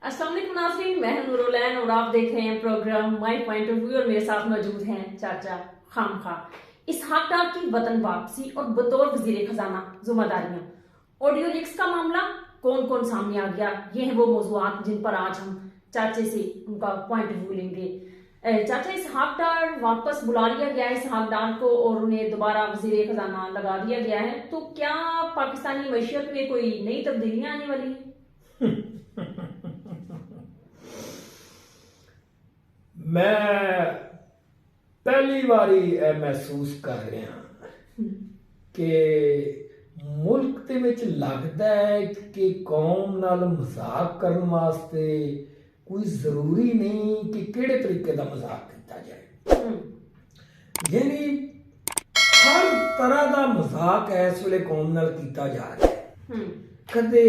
अस्सलाम वालेकुम नाज़रीन, मैं हूं नूरुलैन और आप देख रहे हैं program my point of view और मेरे साथ मौजूद हैं चाचा खाम खा। इसहाक डार की वतन वापसी और बतौर वजीर खजाना जिम्मेदारियां, ऑडियो लीक्स का मामला कौन कौन सामने आ गया, ये हैं वो मौजूआत जिन पर आज हम चाचे से उनका पॉइंट ऑफ व्यू लेंगे। चाचा, इसहाक डार वापस बुला लिया गया है इसहाक डार को और उन्हें दोबारा वजीर खजाना लगा दिया गया है, तो क्या पाकिस्तानी मैशियत में कोई नई तब्दीलियां आने वाली है? मैं पहली बारी महसूस कर रहा कि मुल्क दे विच लगदा है कि कौम नाल मजाक करन वास्ते कोई जरूरी नहीं कि किहड़े तरीके दा मजाक किया जाए। यानी हर तरह दा मजाक इस वेले कौम नाल कीता जा रहा है। कदे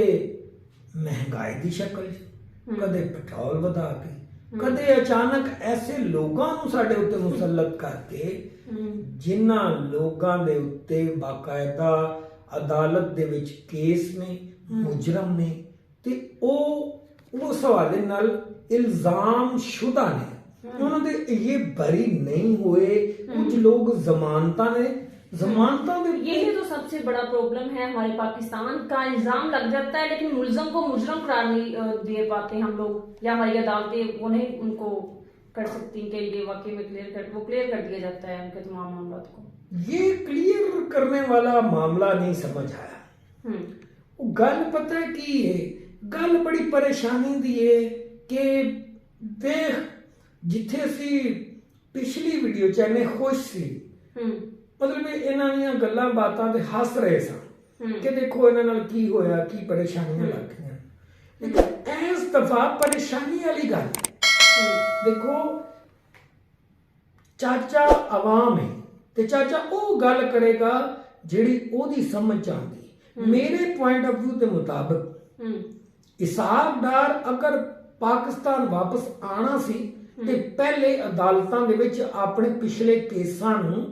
महंगाई दी शक्ल, कदे पेट्रोल वधा के, कदे अचानक ऐसे लोगों नूं साडे उत्ते मुसल्लत करके जिन्हां लोगां दे उत्ते बाकायदा अदालत दे विच केस ने, मुजरम ने ते उस हवाले नाल इल्जाम शुदा ने, उन्हां दे ये बरी नहीं हुए। कुछ लोग जमानतां ने, जमानतां दे यही तो सबसे बड़ा प्रॉब्लम है हमारे पाकिस्तान का। इल्जाम लग जाता है लेकिन मुलजम को मुजरम करार नहीं दे पाते हम लोग, या हमारी अदालतें वो नहीं उनको कर सकती कि ये वाकई में क्लियर कर दिया जाता है उनके तमाम मामलों को। ये क्लियर करने वाला मामला नहीं समझ आया। वो गल पता है की है, गल बड़ी परेशानी दी है कि देख जिथे असी पिछली वीडियो च इन्ने खुश सी, मतलब इन्हां दीयां गल्लां बातां ते हस रहे सन कि देखो इन्हां नाल की होया, की परेशानियां लग गईयां। लेकिन इस दफा परेशानी वाली गल देखो, चाचा अवाम है ते चाचा वो गल करेगा जिहड़ी ओदी समझ आंदी। मेरे पॉइंट ऑफ व्यू के मुताबिक इसहाक डार अगर पाकिस्तान वापस आना सी ते पहले अदालतां दे विच अपने पिछले केसां नूं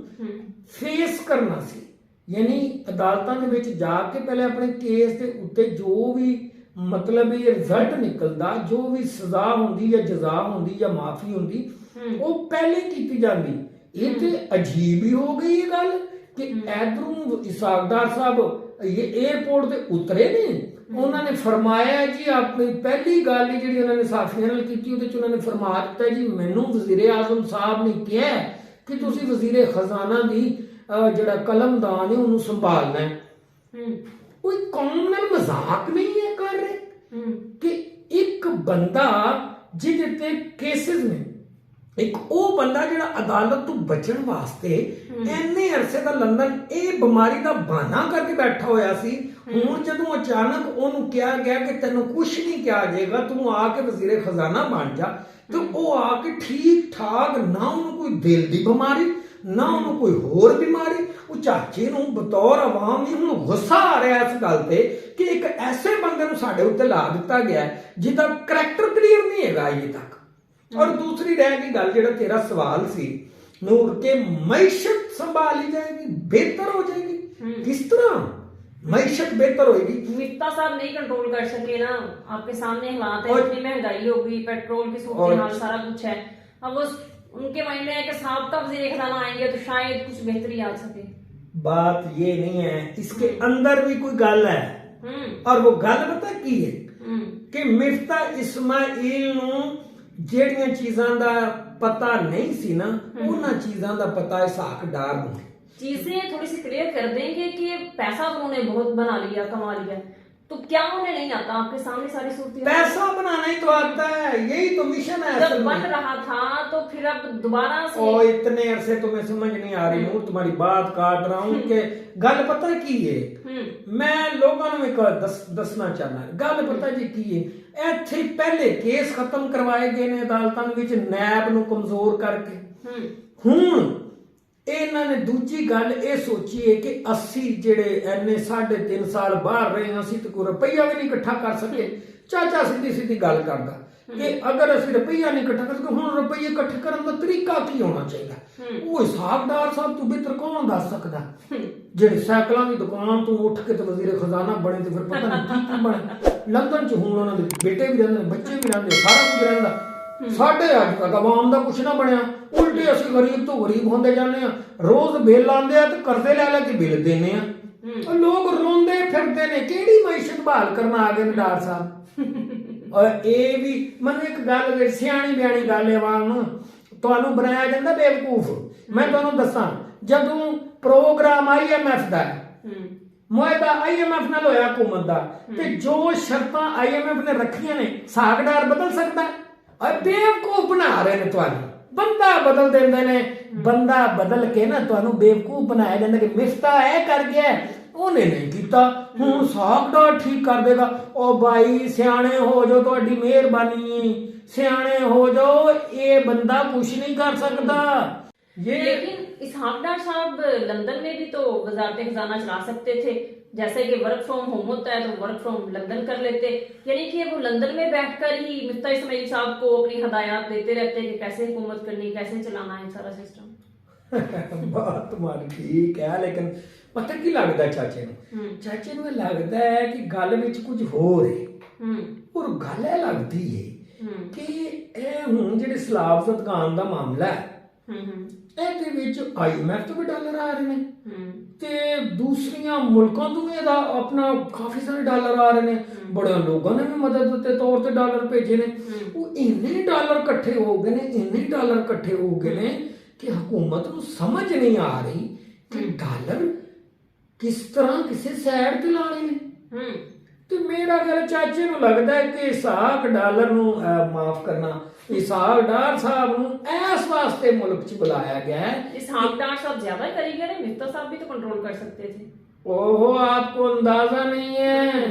फेस करना सी। यानी अदालतां दे विच जाके पहले अपने केस दे उत्ते जो भी मतलब ये रिजल्ट निकलदा, जो भी सजा होंदी या जजा होंदी या माफी होंदी, वो पहले कीती जांदी। ये ते अजीब ही हो गई ये गल कि इधरों इसहाक डार साहब ये एयरपोर्ट ते उतरे ने, उन्होंने फरमाया जी अपनी पहली गल ही जी उन्होंने साफियां नाल कीती, उहदे च उन्होंने फरमा दिता जी मैनू वजीर आजम साहब ने कहा कि तुसी वजीर खजाना दी जिहड़ा कलमदान है उन्होंने संभालना है। कोई कौम नाल मजाक नहीं है कर रहे कि एक बंदा जिहदे ते केसेस ने, एक वो बंदा जिहड़ा अदालत तो बचन वास्ते इन्ने अरसे दा लंदन ये बीमारी का बहाना करके बैठा होया सी, हुण जदों अचानक ओनू कहा गया कि तेनों कुछ नहीं कहा जाएगा, तू आके वजीर खजाना बन जा, तो वो आके ठीक ठाक ना उन्होंने कोई दिल की बीमारी ना उन्होंने कोई होर बीमारी। वो चाचे नूं बतौर अवाम ही हुण गुस्सा आ रहा है इस गल ते कि एक ऐसे बंदे नूं साडे उत्ते ला दिता गया है जिहदा करैक्टर क्लीयर नहीं है अजे तक। और दूसरी रह गई गल जिहड़ा तेरा सवाल सी नूर के मैशत संभाली जाएगी, बेहतर हो जाएगी, किस तरह मैशत बेहतर होगी? मिफ्ता साहब नहीं कंट्रोल कर सके ना, आपके सामने हालात है, इतनी महंगाई हो गई, पेट्रोल की सूरत हाल सारा कुछ है। अब वो उनके माइंड में है कि साहब का वजीर खजाना आएंगे तो शायद कुछ बेहतरी आ सके। बात ये नहीं है, इसके अंदर भी कोई गल है, और वो गल पता की है कि मिफ्ता इस्माइल नूं ਜਿਹੜੀਆਂ चीज़ां दा पता नहीं सी ना, उन्हां चीज़ां दा पता इसहाक डार नूं। चीजें थोड़ी सी क्लियर कर देंगे कि पैसा तो उन्होंने बहुत बना लिया, कमा लिया, तो क्या उन्हें नहीं आता? आपके सामने सारी सूरत पैसा बनाना ही तो आता है, यही तो मिशन है। जब बन रहा था तो फिर अब दोबारा से ओ इतने अरसे तुम्हें समझ नहीं आ रही हूँ, तुम्हारी बात काट रहा हूँ कि गल पता की है, मैं लोगों ने दसना चाहना गल पता जी की है। इत्थे पहले केस खत्म करवाए गए ने अदालतां विच नैब नूं कमजोर करके। हुण इन्हां ने दूजी गल ये सोची है कि असी जिहड़े इन्ने 3.5 साल बाहर रहे असी तो कोई रुपया भी नहीं इकट्ठा कर सके। चाचा सीधी सीधी गल करदा कि अगर असी रुपया नहीं इकट्ठा कर सके, हुण रुपये इकट्ठे करन दा तरीका की होना चाहिए, वो इसहाक डार साहब तो बेहतर कौन दस सकदा। ਜਿਹੜੇ ਸਾਈਕਲਾਂ ਦੀ ਦੁਕਾਨ ਤੋਂ ਉੱਠ ਕੇ ਤੇ ਵਜ਼ੀਰ ਖਜ਼ਾਨਾ ਬਣੇ ਤੇ ਫਿਰ ਪਤਾ ਨਹੀਂ ਕੀ ਬਣੇ। ਲੰਦਨ 'ਚ ਹੁਣ ਉਹਨਾਂ ਦੇ ਬੇਟੇ ਵੀ ਰਹਿੰਦੇ ਨੇ, ਬੱਚੇ ਵੀ ਰਹਿੰਦੇ, ਸਾਰਾ ਕੁਝ ਰਹਿੰਦਾ। ਸਾਡੇ ਅੱਜ ਤੱਕ ਆਵਾਮ ਦਾ ਕੁਛ ਨਾ ਬਣਿਆ, ਉਲਟੇ ਅਸੀਂ ਗਰੀਬ ਤੋਂ ਗਰੀਬ ਹੁੰਦੇ ਜਾਂਦੇ ਆ। ਰੋਜ਼ ਬਿੱਲ ਆਉਂਦੇ ਆ ਤੇ ਕਰਜ਼ੇ ਲੈ ਲੈ ਕੇ ਬਿੱਲ ਦਿੰਦੇ ਆ। ਲੋਕ ਰੋਂਦੇ ਫਿਰਦੇ ਨੇ, ਕਿਹੜੀ ਮਈਸ਼ਤ ਬਹਾਲ ਕਰਨ ਆ ਗਏ ਨੇ ਡਾਕਟਰ ਸਾਹਿਬ। ਔਰ ਇਹ ਵੀ ਮੈਨੂੰ ਇੱਕ ਗੱਲ ਸਿਆਣੀ ਬਿਆਣੀ ਗੱਲ ਹੈ, ਆਵਾਮ ਨੂੰ ਤੁਹਾਨੂੰ ਬਣਾਇਆ ਜਾਂਦਾ ਬੇਵਕੂਫ। ਮੈਂ ਤੁਹਾਨੂੰ ਦੱਸਾਂ, ਜਦੋਂ ਪ੍ਰੋਗਰਾਮ IMF ਦਾ ਮੁਆਹਦਾ IMF ਨਾਲ ਹੋਇਆ ਹੁਕੂਮਤ ਦਾ, ਤੇ ਜੋ ਸ਼ਰਤਾਂ IMF ਨੇ ਰੱਖੀਆਂ ਨੇ, ਸਾਗਦਾਰ ਬਦਲ ਸਕਦਾ? ਔਰ ਬੇਵਕੂਫ ਬਣਾ ਰਹੇ ਨੇ ਤੁਹਾਨੂੰ, ਬੰਦਾ ਬਦਲ ਦਿੰਦੇ ਨੇ। ਬੰਦਾ ਬਦਲ ਕੇ ਨਾ ਤੁਹਾਨੂੰ ਬੇਵਕੂਫ ਬਣਾਇਆ ਜਾਂਦਾ ਕਿ ਮਿਫਤਾ ਇਹ ਕਰ ਗਿਆ, ਉਹਨੇ ਨਹੀਂ ਕੀਤਾ, ਹੁਣ ਸਾਗਦਾਰ ਠੀਕ ਕਰ ਦੇਗਾ। ਉਹ ਭਾਈ ਸਿਆਣੇ ਹੋ ਜਾਓ, ਤੁਹਾਡੀ ਮਿਹਰਬਾਨੀ, ਸਿਆਣੇ ਹੋ जाओ, ये बंदा कुछ नहीं कर सकता। ये लेकिन इसहाक डार साहब लंदन में भी तो वजारत खजाना चला सकते थे, जैसे कि वर्क फ्रॉम होम होता है तो वर्क फ्रॉम लंदन कर लेते, यानी कि वो लंदन में बैठकर ही मिफ्ता इस्माइल साहब को अपनी हदायत देते रहते कि कैसे हुकूमत करनी, कैसे चलाना है सारा सिस्टम। बात तुम्हारी ठीक है, लेकिन पता की लगता चाचे ਨੂੰ, ਚਾਚੇ ਨੂੰ लगता है कि गल विच कुछ हो रहे, और गल ਇਹ लगती है ਕਿ ਇਹ ਹੁਣ ਜਿਹੜੇ ਸਲਾਬ ਸਦਕਾਨ ਦਾ ਮਾਮਲਾ ਹੈ, ਇਹਦੇ ਵਿੱਚ IMF ਤੋਂ ਵੀ ਡਾਲਰ ਆ ਰਹੇ ਨੇ ਤੇ ਦੂਸਰੀਆਂ ਮੁਲਕਾਂ ਤੋਂ ਵੀ ਇਹਦਾ ਆਪਣਾ ਕਾਫੀ ਸਾਰੇ ਡਾਲਰ ਆ ਰਹੇ ਨੇ। ਬੜੇ ਲੋਕਾਂ ਨੇ ਵੀ ਮਦਦ ਦੇ ਤੌਰ ਤੇ ਡਾਲਰ ਭੇਜੇ ਨੇ। ਉਹ ਇੰਨੇ ਡਾਲਰ ਇਕੱਠੇ ਹੋ ਗਏ ਨੇ, ਇੰਨੇ ਡਾਲਰ ਇਕੱਠੇ ਹੋ ਗਏ ਨੇ ਕਿ ਹਕੂਮਤ ਨੂੰ ਸਮਝ ਨਹੀਂ ਆ ਰਹੀ ਕਿ ਡਾਲਰ ਕਿਸ ਤਰ੍ਹਾਂ ਕਿਸੇ ਸਾਈਡ ਤੇ ਲਾਣੇ ਨੇ। ਤੇ ਮੇਰਾ ਗੱਲ ਚਾਚੇ ਨੂੰ ਲੱਗਦਾ ਹੈ ਕਿ ਇਸਾਕ ਡਾਲਰ ਨੂੰ ਮਾਫ ਕਰਨਾ, ਇਸਾਕ ਡਾਰ ਸਾਹਿਬ ਨੂੰ ਇਸ ਵਾਸਤੇ ਮੁल्क 'ਚ बुलाया गया है। इसाक डार साहब ज्यादा कारीगर है, मिफ्ता साहब भी तो कंट्रोल कर सकते थे। ओहो, आपको अंदाजा नहीं है,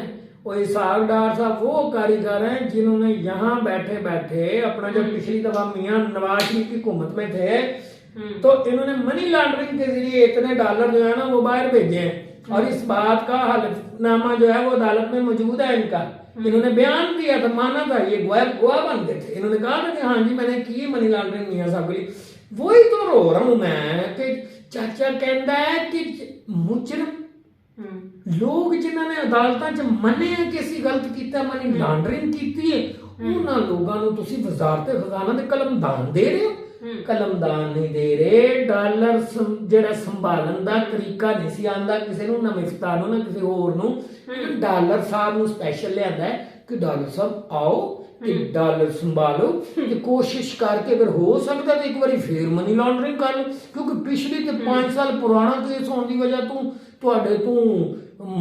वो इसाक डार साहब वो कारीगर हैं जिन्होंने यहाँ बैठे बैठे अपना, जब पिछली दफा मियां नवाज शरीफ की हुकूमत में थे तो इन्होंने मनी लॉन्ड्रिंग के जरिए इतने डॉलर जो है ना वो बाहर भेजे हैं, और इस बात का हलफनामा जो है वो अदालत में मौजूद है इनका। इन्होंने बयान दिया था, माना था, ये गवाह बनते थे। इन्होंने कहा था कि हाँ जी मैंने की मनी लॉन्ड्रिंग मियां साहब के लिए। वही तो रो रहा हूं मैं कि चाचा कहता है कि मुजरिम लोग जिन्होंने अदालतां च मने कि ਅਸੀਂ गलत ਕੀਤਾ, मनी लॉन्ड्रिंग ਕੀਤੀ ਹੈ, ਉਹਨਾਂ ਲੋਕਾਂ ਨੂੰ ਤੁਸੀਂ ਵਜ਼ਾਰਤ ਖਜ਼ਾਨਾ ਦੇ ਕਲਮਦਾਨ ਦੇ ਰਹੇ ਹੋ। ਕਲਮਦਾਨ ਨਹੀਂ ਦੇ ਰਹੇ। ਡਾਲਰ ਜਿਹੜਾ ਸੰਭਾਲਣ ਦਾ ਤਰੀਕਾ ਨਹੀਂ ਸੀ ਆਂਦਾ ਕਿਸੇ ਨੂੰ, ਨਾ ਮਿਫਤਾ ਨੂੰ ਨਾ ਕਿਸੇ ਹੋਰ ਨੂੰ। ਡਾਲਰ ਸਾਹਿਬ ਨੂੰ ਸਪੈਸ਼ਲ ਲਿਆਂਦਾ ਹੈ ਕਿ ਡਾਲਰ ਸਾਹਿਬ ਆਓ ਤੇ ਡਾਲਰ ਸੰਭਾਲੋ ਤੇ ਕੋਸ਼ਿਸ਼ ਕਰਕੇ ਅਗਰ ਹੋ ਸਕਦਾ ਤਾਂ ਇੱਕ ਵਾਰੀ ਫੇਰ ਮਨੀ ਲਾਂਡਰਿੰਗ ਕਰ ਲਓ, ਕਿਉਂਕਿ ਪਿਛਲੀ ਤੇ 5 ਸਾਲ ਪੁਰਾਣਾ ਕੇਸ ਹੋਣ ਦੀ ਵਜ੍ਹਾ ਤੋਂ ਤੁਹਾਡੇ ਤੋਂ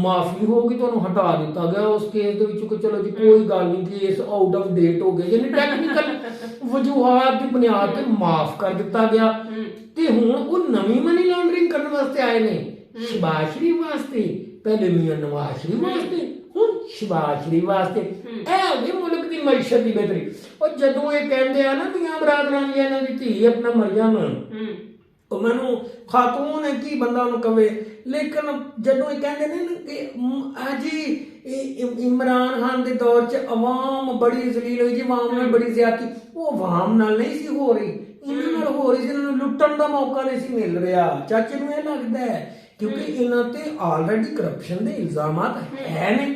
ਮਾਫੀ ਹੋਗੀ, ਤੁਹਾਨੂੰ ਹਟਾ ਦਿੱਤਾ ਗਿਆ ਉਸ ਕੇਸ ਦੇ ਵਿੱਚੋਂ ਕਿ ਚਲੋ ਜੀ ਕੋਈ ਗੱਲ ਨਹੀਂ, ਕੇਸ ਆਊਟ ਆਫ ਡੇਟ ਹੋ ਗਿਆ, ਯਾਨੀ ਟੈਕਨੀਕਲ ਵਜੂਹਾਤ ਦੀ ਬੁਨਿਆਦ ਤੇ ਮਾਫ ਕਰ ਦਿੱਤਾ ਗਿਆ। ਤੇ ਹੁਣ ਉਹ ਨਵੀਂ ਮਨੀ ਲਾਂਡਰਿੰਗ ਕਰਨ ਵਾਸਤੇ ਆਏ ਨੇ, ਸ਼ਹਿਬਾਜ਼ ਸ਼ਰੀਫ ਵਾਸਤੇ। ਪਹਿਲੇ ਮੀਆਂ ਨਵਾਜ਼ ਸ਼ਰੀਫ ਵਾਸਤੇ, ਹੁਣ ਸ਼ਹਿਬਾਜ਼ ਸ਼ਰੀਫ ਵਾਸਤੇ। ਇਹ ਹੋ ਗਈ ਮੁਲਕ ਦੀ ਮਈਸ਼ਤ ਦੀ ਬਿਹਤਰੀ। ਉਹ ਜਦੋਂ ਇਹ ਕਹਿੰਦੇ ਆ ਨਾ ਮੀਆਂ ਬਰਾਦਰਾਂ ਦੀ ਇਹਨਾਂ ਦੀ ਧੀ ਆਪਣਾ ਮਰੀਮ, ਉਹ ਮੈਨੂੰ ਖਾਤੂਨ ਹੈ ਕੀ ਬੰਦਾ ਉਹਨੂੰ ਕਵੇ, ਲੇਕਿਨ ਜਦੋਂ ਇਹ ਕਹਿੰਦੇ ਨੇ ਕਿ ਅੱਜ ਇਮਰਾਨ ਖਾਨ ਦੇ ਦੌਰ 'ਚ ਅਵਾਮ ਬੜੀ ਜ਼ਲੀਲ ਹੋਈ ਜੀ, ਅਵਾਮ ਨਾਲ ਬੜੀ ਜ਼ਿਆਦਤੀ, ਉਹ ਅਵਾਮ ਨਾਲ ਨਹੀਂ ਸੀ ਹੋ ਰਹੀ, ਇਹਨਾਂ ਨਾਲ ਹੋ ਰਹੀ ਸੀ। ਇਹਨਾਂ ਨੂੰ ਲੁੱਟਣ ਦਾ ਮੌਕਾ ਨਹੀਂ ਸੀ ਮਿਲ ਰਿਹਾ। ਚਾਚੇ ਨੂੰ ਇਹ ਲੱਗਦਾ ਹੈ ਕਿਉਂਕਿ ਇਹਨਾਂ ਤੇ ਆਲਰੇਡੀ ਕਰਪਸ਼ਨ ਦੇ ਇਲਜ਼ਾਮਾਤ ਹੈ ਨੇ,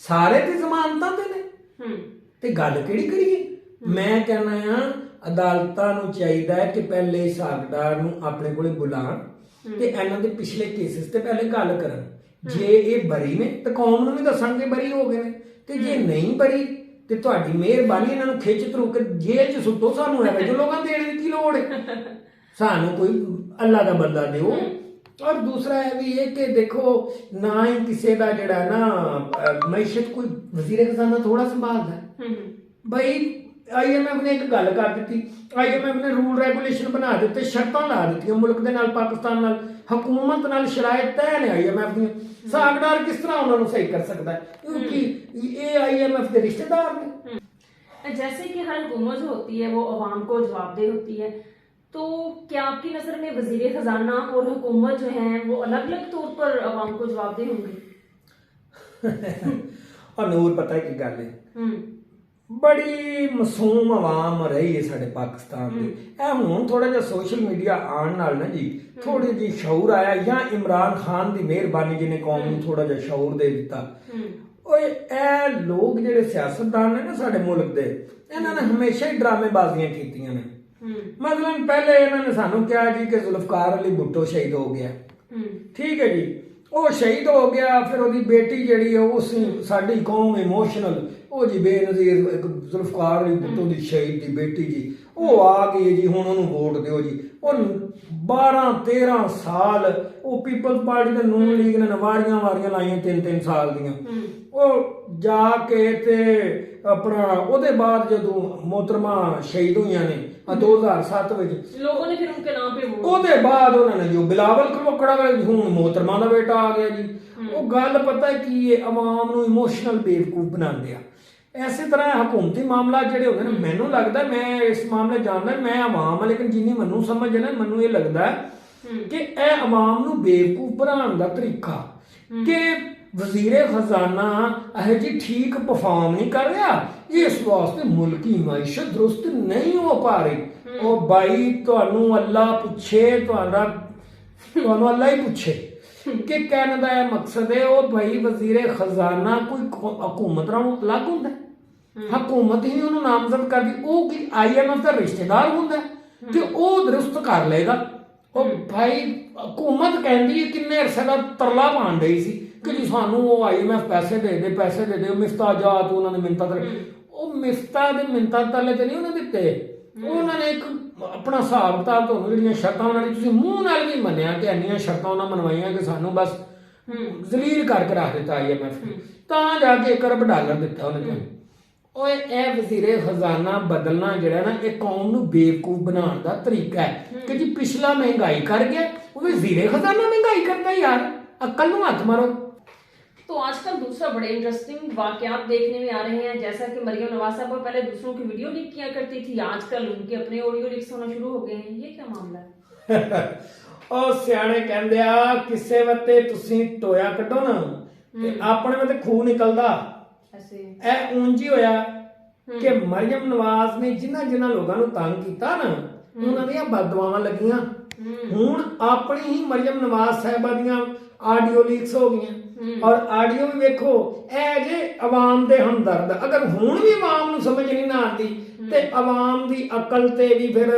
ਸਾਰੇ ਤੇ ਜ਼ਮਾਨਤਾਂ ਤੇ ਨੇ, ਤੇ ਗੱਲ ਕਿਹੜੀ ਕਰੀਏ। ਮੈਂ ਕਹਿੰਦਾ ਆ ਅਦਾਲਤਾਂ ਨੂੰ ਚਾਹੀਦਾ ਹੈ ਕਿ ਪਹਿਲੇ ਸਾਗਦਾਰ ਨੂੰ ਆਪਣੇ ਕੋਲੇ ਬੁਲਾਣ ਤੇ ਇਹਨਾਂ ਦੇ ਪਿਛਲੇ ਕੇਸਿਸ ਤੇ ਪਹਿਲੇ ਗੱਲ ਕਰਨ। ਜੇ ਇਹ ਬਰੀ ਨੇ ਤਾਂ ਕੌਮ ਨੂੰ ਵੀ ਦੱਸਣਗੇ ਬਰੀ ਹੋ ਗਏ ਨੇ, ਤੇ ਜੇ ਨਹੀਂ ਬਰੀ ਤੇ ਤੁਹਾਡੀ ਮਿਹਰਬਾਨੀ ਇਹਨਾਂ ਨੂੰ ਖਿੱਚ ਧਰੂ ਕੇ ਜੇਲ੍ਹ 'ਚ ਸੁੱਟੋ। ਸਾਨੂੰ ਐਵੇਂ ਜੋ ਲੋਕਾਂ ਦੇਣ ਦੀ ਕੀ ਲੋੜ ਹੈ, ਸਾਨੂੰ ਕੋਈ ਅੱਲਾ ਦਾ ਬੰਦਾ ਦਿਓ। ਔਰ ਦੂਸਰਾ ਇਹ ਵੀ ਹੈ ਕਿ ਦੇਖੋ ਨਾ ਹੀ ਕਿਸੇ ਦਾ ਜਿਹੜਾ ਨਾ ਮਈਸ਼ਤ ਕੋਈ ਵਜ਼ੀਰ ਖਜ਼ਾਨਾ ਥੋੜਾ ਸੰਭਾਲਦਾ। ਬਈ IMF ਨੇ ਇੱਕ ਗੱਲ ਕਰ ਦਿੱਤੀ, IMF ਨੇ ਰੂਲ ਰੈਗੂਲੇਸ਼ਨ ਬਣਾ ਦਿੱਤੇ, ਸ਼ਰਤਾਂ ਲਾ ਦਿੱਤੀਆਂ ਮੁਲਕ ਦੇ ਨਾਲ, ਪਾਕਿਸਤਾਨ ਨਾਲ, ਹਕੂਮਤ ਨਾਲ ਸ਼ਰਾਇਤ ਤੈਅ ਨੇ IMF ਦੀਆਂ। ਸਾਗਦਾਰ ਕਿਸ ਤਰ੍ਹਾਂ ਉਹਨਾਂ ਨੂੰ ਸਹੀ ਕਰ ਸਕਦਾ ਹੈ, क्योंकि ये IMF के रिश्तेदार हैं। जैसे कि हर हुकूमत जो होती है वो अवाम को जवाबदेह होती है, तो क्या आपकी नजर में वजीर खजाना और हुकूमत जो है वो अलग अलग तौर पर अवाम को जवाबदेह होंगे? और नूर पता है की गल है, ਬੜੀ ਮਾਸੂਮ ਆਵਾਮ ਰਹੀ ਹੈ ਸਾਡੇ ਪਾਕਿਸਤਾਨ ਦੀ। ਇਹ ਹੁਣ ਥੋੜਾ ਜਿਹਾ ਸੋਸ਼ਲ ਮੀਡੀਆ ਆਉਣ ਨਾਲ ਨਾ ਜੀ ਥੋੜੀ ਜਿਹੀ ਸ਼ਊਰ ਆਇਆ, ਜਾਂ ਇਮਰਾਨ ਖਾਨ ਦੀ ਮਿਹਰਬਾਨੀ ਜਿਹਨੇ ਕੌਮ ਨੂੰ ਥੋੜਾ ਜਿਹਾ ਸ਼ਊਰ ਦੇ ਦਿੱਤਾ। ਓਏ ਇਹ ਲੋਕ ਜਿਹੜੇ ਸਿਆਸਤਦਾਨ ਨੇ ਨਾ ਸਾਡੇ ਮੁਲਕ ਦੇ, ਇਹਨਾਂ ਨੇ ਹਮੇਸ਼ਾ ਹੀ ਡਰਾਮੇਬਾਜ਼ੀਆਂ ਕੀਤੀਆਂ ਨੇ। ਮਤਲਬ ਪਹਿਲੇ ਇਹਨਾਂ ਨੇ ਸਾਨੂੰ ਕਿਹਾ ਜੀ ਕਿ ਜ਼ੁਲਫਕਾਰ ਅਲੀ ਭੁੱਟੋ ਸ਼ਹੀਦ ਹੋ ਗਿਆ, ਠੀਕ ਹੈ ਜੀ, ਉਹ ਸ਼ਹੀਦ ਹੋ ਗਿਆ, ਫਿਰ ਉਹਦੀ ਬੇਟੀ ਜਿਹੜੀ ਹੈ ਉਸ ਸਾਡੀ ਕੌਮ ਇਮੋਸ਼ਨਲ, ਉਹ ਜੀ ਬੇਨਜ਼ੀਰ ਇੱਕ ਜ਼ੁਲਫਕਾਰ ਅਲੀ ਭੁੱਟੋ ਦੀ ਸ਼ਹੀਦ ਦੀ ਬੇਟੀ ਜੀ, ਉਹ ਆ ਗਈ ਜੀ, ਹੁਣ ਉਹਨੂੰ ਵੋਟ ਦਿਓ ਜੀ। ਉਹ 12-13 ਸਾਲ ਉਹ ਪੀਪਲਸ ਪਾਰਟੀ ਦੇ ਨੂਨ ਲੀਗ ਨੇ ਵਾਰੀਆਂ ਲਾਈਆਂ 3-3 ਸਾਲ ਦੀਆਂ। ਉਹ ਜਾ ਕੇ ਤੇ ਆਪਣਾ ਉਹਦੇ ਬਾਅਦ ਜਦੋਂ मोहतरमा शहीद हुई ने 2007 ਵਿੱਚ लोगों ने फिर उनके नाम पे वोट, ਉਹਦੇ ਬਾਅਦ ਉਹਨਾਂ ਨੇ ਜੋ ਬਿਲਾਵਲ ਖਲੋਕੜਾ ਵਾਲੇ ਹੁਣ मोहतरमा ਦਾ ਬੇਟਾ ਆ ਗਿਆ ਜੀ। ਉਹ ਗੱਲ ਪਤਾ ਕੀ ਹੈ, ਆਵਾਮ ਨੂੰ ਇਮੋਸ਼ਨਲ ਬੇਵਕੂਫ ਬਣਾਉਂਦੇ ਆ। ਐਸੇ ਤਰ੍ਹਾਂ ਹਕੂਮਤੀ ਮਾਮਲਾ ਜਿਹੜੇ ਹੁੰਦੇ ਨੇ, ਮੈਨੂੰ ਲੱਗਦਾ, ਮੈਂ ਇਸ ਮਾਮਲੇ ਜਾਣਦਾ, ਮੈਂ ਆਵਾਮ ਆ, ਲੇਕਿਨ ਜਿੰਨੀ ਮੈਨੂੰ ਸਮਝ ਹੈ ਨਾ, ਮੈਨੂੰ ਇਹ ਲੱਗਦਾ ਕਿ ਇਹ ਆਵਾਮ ਨੂੰ ਬੇਵਕੂਫ ਬਣਾਉਣ ਦਾ ਤਰੀਕਾ ਕਿ ਵਜ਼ੀਰ ਖਜ਼ਾਨਾ ਇਹ ਜੀ ਠੀਕ ਪਰਫਾਰਮ ਨਹੀਂ ਕਰ ਰਿਹਾ, ਇਸ ਵਾਸਤੇ ਮੁਲਕੀ ਮਾਇਸ਼ਤ ਦਰੁਸਤ ਨਹੀਂ ਹੋ ਪਾ ਰਹੀ। ਉਹ ਭਾਈ ਤੁਹਾਨੂੰ ਅੱਲਾਹ ਪੁੱਛੇ, ਤੁਹਾਨੂੰ ਅੱਲਾਹ ਹੀ ਪੁੱਛੇ ਕਿ ਕਹਿਣ ਦਾ ਇਹ ਮਕਸਦ ਹੈ। ਉਹ ਭਾਈ ਵਜ਼ੀਰ ਖਜ਼ਾਨਾ ਕੋਈ ਹਕੂਮਤ ਨਾਲੋਂ ਅਲੱਗ ਹੁੰਦਾ, ਹਕੂਮਤ ਹੀ ਉਹਨੂੰ ਨਾਮਜ਼ਦ ਕਰਦੀ। ਉਹ ਕੀ IMF ਦਾ ਰਿਸ਼ਤੇਦਾਰ ਹੁੰਦਾ ਕਿ ਉਹ ਦਰੁਸਤ ਕਰ ਲਏਗਾ? ਉਹ ਭਾਈ ਹਕੂਮਤ ਕਹਿੰਦੀ ਹੈ, ਕਿੰਨੇ ਅਰਸੇ ਦਾ ਤਰਲਾ ਪਾਣ ਰਹੀ ਸੀ ਕਿ ਜੀ ਸਾਨੂੰ ਉਹ IMF ਪੈਸੇ ਦੇ ਦੇ, ਮਿਫਤਾ ਜਾਤ ਉਹਨਾਂ ਨੇ ਮਿੰਤਾ ਤੇ, ਉਹ ਮਿਫਤਾ ਦੇ ਮਿੰਤਾ ਤਰਲੇ ਤੇ ਨਹੀਂ ਉਹਨਾਂ ਦਿੱਤੇ, ਉਹਨਾਂ ਨੇ ਇੱਕ ਆਪਣਾ ਹਿਸਾਬ ਕਿਤਾਬ, ਤੁਹਾਨੂੰ ਜਿਹੜੀਆਂ ਸ਼ਰਤਾਂ ਉਹਨਾਂ ਨੇ, ਤੁਸੀਂ ਮੂੰਹ ਨਾਲ ਵੀ ਮੰਨਿਆ ਕਿ ਇੰਨੀਆਂ ਸ਼ਰਤਾਂ ਉਹਨਾਂ ਮਨਵਾਈਆਂ ਕਿ ਸਾਨੂੰ ਬਸ ਜ਼ਲੀਲ ਕਰਕੇ ਰੱਖ ਦਿੱਤਾ IMF ਨੇ, ਤਾਂ ਜਾ ਕੇ $1 ਅਰਬ ਦਿੱਤਾ ਉਹਨੇ। ਓਏ ਇਹ ਵਜ਼ੀਰੇ ਖਜ਼ਾਨਾ ਬਦਲਣਾ ਜਿਹੜਾ ਨਾ, ਇਹ ਕੌਮ ਨੂੰ ਬੇਵਕੂਫ ਬਣਾਉਣ ਦਾ ਤਰੀਕਾ ਹੈ ਕਿ ਜੀ ਪਿਛਲਾ ਮਹਿੰਗਾਈ ਕਰ ਗਿਆ, ਉਹ ਵਜ਼ੀਰੇ ਖਜ਼ਾਨਾ ਮਹਿੰਗਾਈ करता यार, अक्ल ਨੂੰ हथ मारो। तो आजकल दूसरा बड़े इंटरेस्टिंग वाकयात देखने में आ रहे हैं, जैसा कि मरियम नवाज साहब पहले दूसरों की वीडियो लीक किया करती थी, आजकल उनके अपने ऑडियो लीक्स होना शुरू हो गए हैं। ये क्या मामला है? ਉਹ ਸਿਆਣੇ ਕਹਿੰਦੇ ਆ, ਕਿਸੇ ਵਤੇ ਤੁਸੀਂ ਟੋਇਆ ਕੱਢੋ ਨਾ ਤੇ ਆਪਣੇ ਵਤੇ ਖੂਨ ਨਿਕਲਦਾ। ਇਹ ਉਂਝ ਹੀ ਹੋਇਆ ਕਿ ਮਰੀਮ ਨਵਾਜ਼ ਨੇ ਜਿਨ੍ਹਾਂ ਲੋਕਾਂ ਨੂੰ ਤੰਗ ਕੀਤਾ ਨਾ, ਉਹਨਾਂ ਦੀਆਂ ਬਦਦੁਆਵਾਂ ਲੱਗੀਆਂ। ਹੁਣ ਆਪਣੀ ਹੀ ਮਰੀਮ ਨਵਾਜ਼ ਸਾਹਿਬਾ ਦੀਆਂ ਆਡੀਓ ਲੀਕਸ ਹੋ ਗਈਆਂ, ਔਰ ਆਡੀਓ ਵੀ ਵੇਖੋ, ਇਹ ਜੇ ਆਵਾਮ ਦੇ ਹਮਦਰਦ। ਅਗਰ ਹੁਣ ਵੀ ਆਵਾਮ ਨੂੰ ਸਮਝ ਨਹੀਂ ਨਾ ਆਉਂਦੀ ਤੇ ਆਵਾਮ ਦੀ ਅਕਲ ਤੇ ਵੀ ਫਿਰ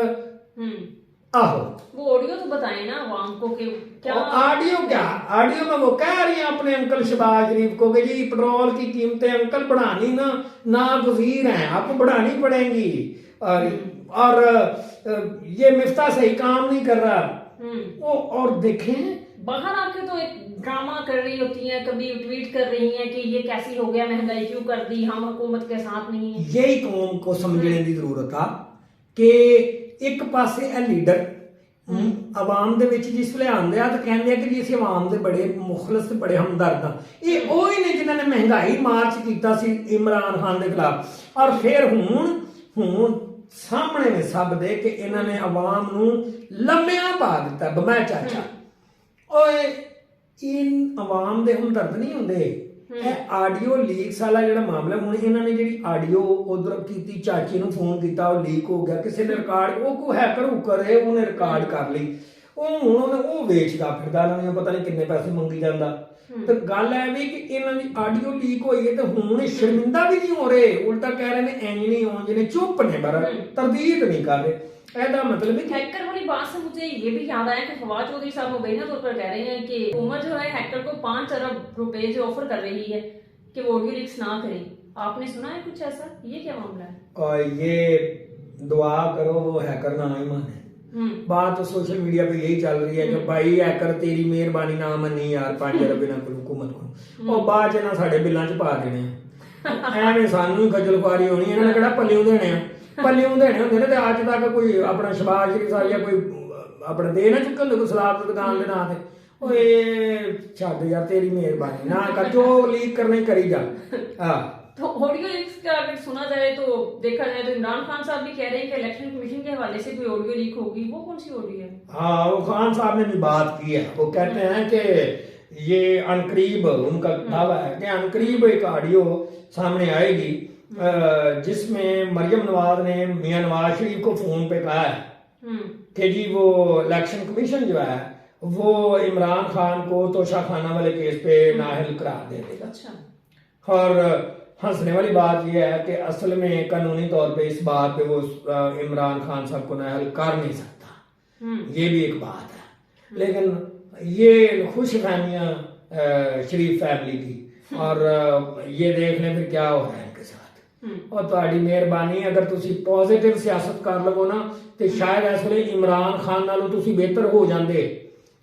आहो वो ऑडियो तो बताए ना आवाम को कि क्या ऑडियो, क्या ऑडियो में वो कह रही हैं अपने अंकल शहबाज शरीफ को कि जी पेट्रोल की कीमतें अंकल बढ़ानी ना वजीर हैं, आपको बढ़ानी पड़ेंगी, और ये मिफ्ता सही काम नहीं कर रहा। वो और देखें बाहर आके तो एक ड्रामा कर रही होती है, कभी ट्वीट कर रही हैं कि ये कैसी हो गया, महंगाई क्यों कर दी, हम हुकूमत के साथ नहीं है। यही कौम को समझने की जरूरत आ कि ਇੱਕ ਪਾਸੇ ਇਹ ਲੀਡਰ ਆਵਾਮ ਦੇ ਵਿੱਚ ਜਿਸ ਵੇਲੇ ਆਉਂਦੇ ਆ ਤਾਂ ਕਹਿੰਦੇ ਆ ਕਿ ਜੀ ਅਸੀਂ ਆਵਾਮ ਦੇ ਬੜੇ ਮੁਖਲਸ ਤੇ ਬੜੇ ਹਮਦਰਦ ਆ। ਇਹ ਉਹ ਹੀ ਨੇ ਜਿਨ੍ਹਾਂ ਨੇ ਮਹਿੰਗਾਈ ਮਾਰਚ ਕੀਤਾ ਸੀ ਇਮਰਾਨ ਖਾਨ ਦੇ ਖਿਲਾਫ, ਔਰ ਫਿਰ ਹੁਣ ਸਾਹਮਣੇ ਨੇ ਸਭ ਦੇ ਕਿ ਇਹਨਾਂ ਨੇ ਆਵਾਮ ਨੂੰ ਲੰਮਿਆਂ ਪਾ ਦਿੱਤਾ। ਬਮੈ ਚਾਚਾ ਓਏ ਇਨ ਆਵਾਮ ਦੇ ਹਮਦਰਦ ਨਹੀਂ ਹੁੰਦੇ। ਇਹ ਆਡੀਓ ਲੀਕਸ ਵਾਲਾ ਜਿਹੜਾ ਮਾਮਲਾ, ਹੁਣ ਇਹਨਾਂ ਨੇ ਜਿਹੜੀ ਆਡੀਓ ਉਧਰ ਕੀਤੀ, ਚਾਚੀ ਨੂੰ ਫੋਨ ਕੀਤਾ, ਉਹ ਲੀਕ ਹੋ ਗਿਆ, ਕਿਸੇ ਨੇ ਰਿਕਾਰਡ, ਉਹ ਕੋਈ ਹੈਕਰ ਹੁਕਰ ਉਹਨੇ ਰਿਕਾਰਡ ਕਰ ਲਈ, ਉਹ ਹੁਣ ਉਹ ਵੇਚਦਾ ਫਿਰਦਾ, ਇਹਨਾਂ ਨੇ ਪਤਾ ਨਹੀਂ ਕਿੰਨੇ ਪੈਸੇ ਮੰਗੀ ਜਾਂਦਾ। ਤੇ ਗੱਲ ਐ ਵੀ ਕਿ ਇਹਨਾਂ ਦੀ ਆਡੀਓ ਲੀਕ ਹੋਈ ਹੈ ਤੇ ਹੁਣ ਸ਼ਰਮਿੰਦਾ ਵੀ ਨਹੀਂ ਹੋ ਰਹੇ, ਉਲਟਾ ਕਹਿ ਰਹੇ ਨੇ ਇੰਜ ਨਹੀਂ ਹੋਣ, ਜਿਹਨੇ ਚੁੱਪ ਨੇ ਪਰ ਤਰਦੀਦ नहीं कर रहे। ऐसा मतलब हैकर वाली बात से मुझे ये भी याद आया कि फवाद चौधरी साहब मुबैना तौर पर कह रहे हैं कि हुकूमत जो है हैकर को 5 अरब रुपए जो ऑफर कर रही है कि वो ऑडियो लीक्स ना करें। आपने सुना है कुछ ऐसा? ये क्या मामला है? और ये दुआ करो वो हैकर ना ही माने। बात तो सोशल मीडिया पे यही चल रही है कि भाई हैकर तेरी मेहरबानी ना मनी यार, 5 अरब बिना हुकूमत को, और बाद च ना साडे बिल्लां च पा देने ਐਵੇਂ ਸਾਨੂੰ ਹੀ ਖੱਜਲਖੁਆਰੀ ਹੋਣੀ। ਇਹਨਾਂ ਨੇ ਕਿਹੜਾ ਪੱਲਿਓਂ ਦੇਣੇ ਆ, ਪੱਲਿਓਂ ਦੇਣੇ ਹੁੰਦੇ ਨੇ ਤੇ ਅੱਜ ਤੱਕ ਕੋਈ ਆਪਣਾ ਸ਼ਹਿਬਾਜ਼ ਸ਼ਰੀਫ ਸਾਹਿਬ ਜਾਂ ਕੋਈ ਆਪਣਾ ਦੇ ਨਾ ਚੁੱਕਣ ਕੋਈ ਸਲਾਬ ਦੀ ਦੁਕਾਨ ਦੇ ਨਾਂ ਤੇ। ਓਏ ਛੱਡ ਯਾਰ, ਤੇਰੀ ਮਿਹਰਬਾਨੀ ਨਾ ਕਰ, ਜੋ ਲੀਕ ਕਰਨਾ ही करी जा। तो ऑडियो लीक्स का अगर सुना जाए तो देखा जाए तो इमरान खान साहब भी कह रहे हैं कि इलेक्शन कमीशन के हवाले से कोई ऑडियो लीक होगी। वो कौन सी ऑडियो है? हाँ, वो खान साहब ने भी बात की है। वो कहते हैं कि ये अनकरीब, उनका दावा है कि अनकरीब एक ऑडियो सामने आएगी जिसमें मरियम नवाज ने मियां नवाज शरीफ को फोन पे कहा है कि जी वो इलेक्शन कमीशन जो है वो इमरान खान को तोशाखाना वाले केस पे नाअहल करार दे देगा। अच्छा। और हंसने वाली बात यह है कि असल में कानूनी तौर पे इस बात पे वो इमरान खान साहब को नाअहल कर नहीं सकता, ये भी एक बात है। लेकिन ये खुश फहमियाँ शरीफ फैमिली की, और ये देख लें फिर क्या हो रहा है इनके साथ। और ਤੁਹਾਡੀ ਮਿਹਰਬਾਨੀ अगर ਤੁਸੀਂ पॉजिटिव सियासत कर ਲਵੋ ना ਤੇ शायद इस ਵੇਲੇ इमरान खान नालों ਤੁਸੀਂ ਬਿਹਤਰ ਹੋ ਜਾਂਦੇ।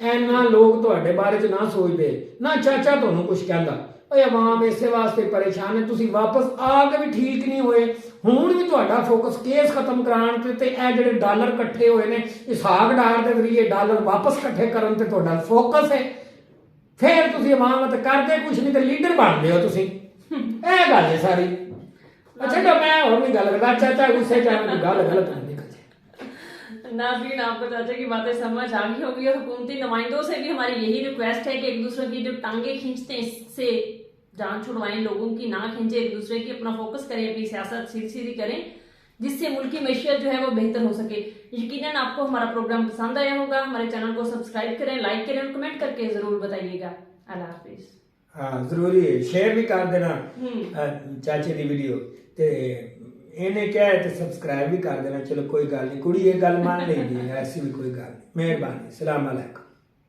ਇੰਨਾ ਲੋਕ ਤੁਹਾਡੇ ਬਾਰੇ ਚ ਨਾ ਸੋਚਦੇ ਨਾ। ਚਾਚਾ ਤੁਹਾਨੂੰ ਕੁਝ ਕਹਿੰਦਾ, ਓਏ ਆਵਾਮ ਇਸੇ ਵਾਸਤੇ ਪਰੇਸ਼ਾਨ ਹੈ, ਤੁਸੀਂ ਵਾਪਸ ਆ ਕੇ ਵੀ ਠੀਕ ਨਹੀਂ ਹੋਏ। ਹੁਣ ਵੀ ਤੁਹਾਡਾ ਫੋਕਸ ਕੇਸ ਖਤਮ ਕਰਾਉਣ ਤੇ ਇਹ ਜਿਹੜੇ ਡਾਲਰ ਇਕੱਠੇ ਹੋਏ ਨੇ ਇਸਹਾਕ ਡਾਰ ਦੇ ਜ਼ਰੀਏ ਡਾਲਰ ਵਾਪਸ ਇਕੱਠੇ ਕਰਨ ਤੇ ਤੁਹਾਡਾ ਫੋਕਸ ਹੈ। ਫਿਰ ਤੁਸੀਂ ਇਮਾਮਤ ਕਰਦੇ ਕੁਝ ਨਹੀਂ ਤੇ ਲੀਡਰ ਬਣਦੇ ਹੋ ਤੁਸੀਂ। ਇਹ ਗੱਲ ਹੈ ਸਾਰੀ। अच्छा तो मैं और भी गल करता, चाचा गुस्से चाहे गल गलत नहीं करते। नाज़रीन, आपको चाचा की बातें समझ आ गई होगी और हुकूमती नुमाइंदों से भी हमारी यही रिक्वेस्ट है कि एक दूसरे की जो टांगे खींचते हैं इससे जान छुड़वाएं, लोगों की ना खींचे, एक दूसरे की अपना फोकस करें, अपनी सियासत सीधी सीधी करें जिससे मुल्क की मैशियत जो है वो बेहतर हो सके। यकीनन आपको हमारा प्रोग्राम पसंद आया होगा। हमारे चैनल को सब्सक्राइब करें, लाइक करें और कमेंट करके जरूर बताइएगा। अल्लाह हाफिज। हाँ जरूरी है, शेयर भी कर देना चाचे की वीडियो ते इन्हें क्या है तो सब्सक्राइब भी कर देना। चलो कोई गल नहीं, कुड़ी ये गल मान लेगी, ऐसी भी कोई गल नहीं। मेहरबानी, सलाम अलैकुम।